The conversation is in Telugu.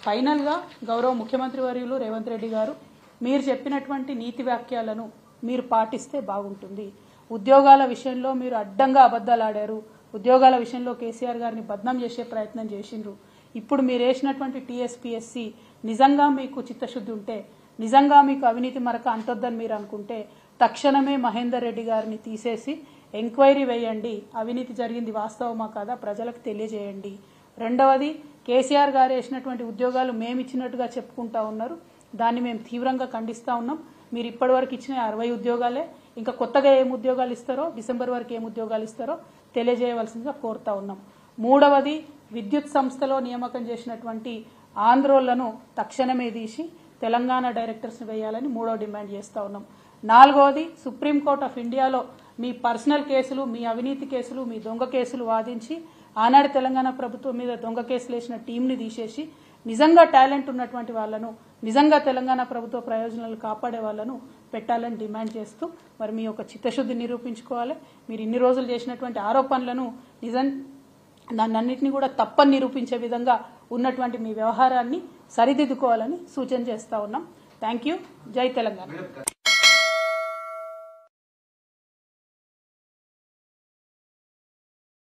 ఫైనల్ గా గౌరవ ముఖ్యమంత్రి వర్యులు రేవంత్ రెడ్డి గారు మీరు చెప్పినటువంటి నీతి వాక్యాలను మీరు పాటిస్తే బాగుంటుంది. ఉద్యోగాల విషయంలో మీరు అడ్డంగా అబద్ధాలు ఆడారు. ఉద్యోగాల విషయంలో కేసీఆర్ గారిని బద్నాం చేసే ప్రయత్నం చేసిండ్రు. ఇప్పుడు మీరు వేసినటువంటి టీఎస్పీఎస్సీ నిజంగా మీకు చిత్తశుద్ధి ఉంటే, నిజంగా మీకు అవినీతి మరక అంటొద్దని మీరు అనుకుంటే తక్షణమే మహేందర్ రెడ్డి గారిని తీసేసి ఎంక్వైరీ వేయండి. అవినీతి జరిగింది వాస్తవమా కాదా ప్రజలకు తెలియజేయండి. రెండవది, కేసీఆర్ గారు వేసినటువంటి ఉద్యోగాలు మేము ఇచ్చినట్టుగా చెప్పుకుంటా ఉన్నారు. దాన్ని మేము తీవ్రంగా ఖండిస్తా ఉన్నాం. మీరు ఇప్పటివరకు ఇచ్చిన 60 ఉద్యోగాలే, ఇంకా కొత్తగా ఏం ఉద్యోగాలు ఇస్తారో, డిసెంబర్ వరకు ఏం ఉద్యోగాలు ఇస్తారో తెలియజేయవలసిందిగా కోరుతా ఉన్నాం. మూడవది, విద్యుత్ సంస్థలో నియామకం చేసినటువంటి ఆంధ్రోళ్లను తక్షణమే తీసి తెలంగాణ డైరెక్టర్స్ వేయాలని మూడవ డిమాండ్ చేస్తా ఉన్నాం. నాలుగవది, సుప్రీంకోర్టు ఆఫ్ ఇండియాలో మీ పర్సనల్ కేసులు, మీ అవినీతి కేసులు, మీ దొంగ కేసులు వాదించి ఆనాడు తెలంగాణ ప్రభుత్వం మీద దొంగ కేసులు వేసిన టీంని తీసేసి నిజంగా టాలెంట్ ఉన్నటువంటి వాళ్లను, నిజంగా తెలంగాణ ప్రభుత్వ ప్రయోజనాలు కాపాడే వాళ్లను పెట్టాలని డిమాండ్ చేస్తూ మరి మీ యొక్క చిత్తశుద్ధి నిరూపించుకోవాలి. మీరు ఇన్ని రోజులు చేసినటువంటి ఆరోపణలను దాన్నన్నింటినీ కూడా తప్పని నిరూపించే విధంగా ఉన్నటువంటి మీ వ్యవహారాన్ని సరిదిద్దుకోవాలని సూచన చేస్తా ఉన్నాం. Thank you. జై తెలంగాణ.